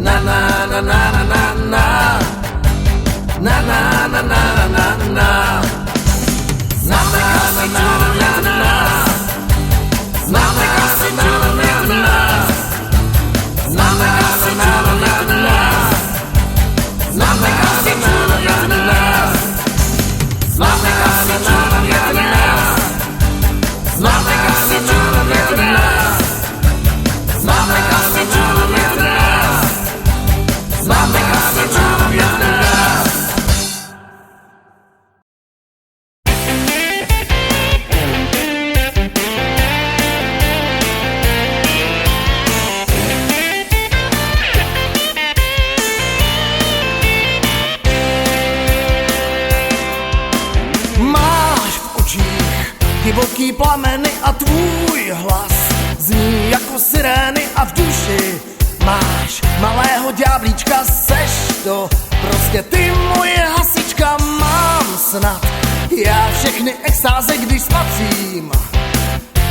Na na na na na na na. Na na na na na na na. Na na na na na na na. Na na na na na na. Na na na na na na. Na na na na na na. Divoký plameny a tvůj hlas zní jako sirény a v duši máš malého ďáblíčka, seš to prostě ty moje hasička, mám snad já všechny extáze, když spatřím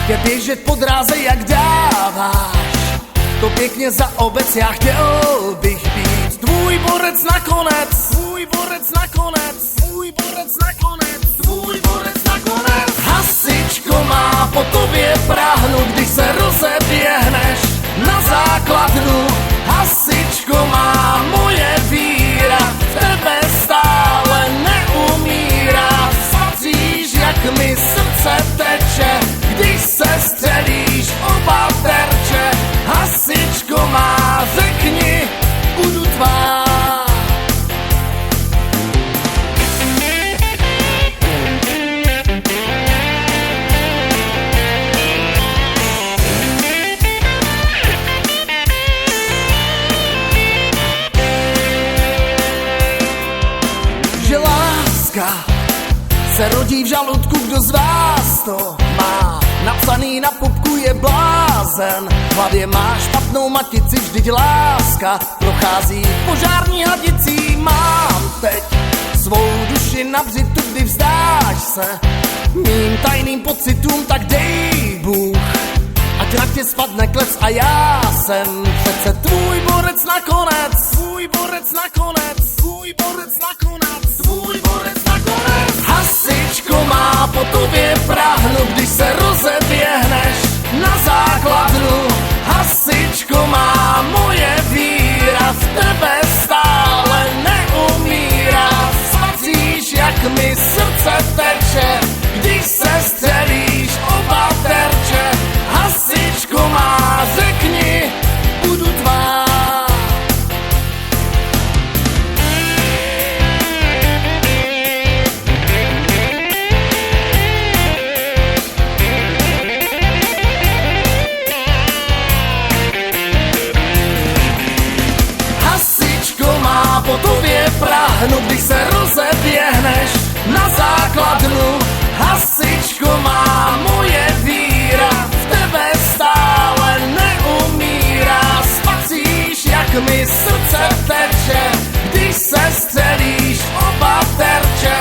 tě běžet po dráze, jak dáváš to pěkně za obec, já chtěl bych být tvůj borec nakonec, tvůj borec nakonec, tvůj borec nakonec, tvůj borec nakonec. Hasičko má po tobě práhnu, když se rozeběhneš na základnu. Hasičko má moje víra, v tebe stále neumírá. Spatříš, jak mi srdce teče, když se střelíš oba terče. Hasičko má, řekni, budu tvá. Se rodí v žaludku, kdo z vás to má napsaný na pupku, je blázen. V hlavě má špatnou matici, vždyť láska prochází požární hadicí. Mám teď svou duši na břitu, kdy vzdáš se mým tajným pocitům, tak dej Bůh, ať na tě spadne klec a já jsem přece tvůj borec nakonec, tvůj borec nakonec, tvůj borec nakonec, tvůj borec nakonec. Hasičko má po tobě práhnu, když se rozeběhneš na základnu. Hasičko má moje práhnu, když se rozeběhneš na základnu. Hasičko má moje víra, v tebe stále neumírá. Spacíš, jak mi srdce teče, když se střelíš oba terče.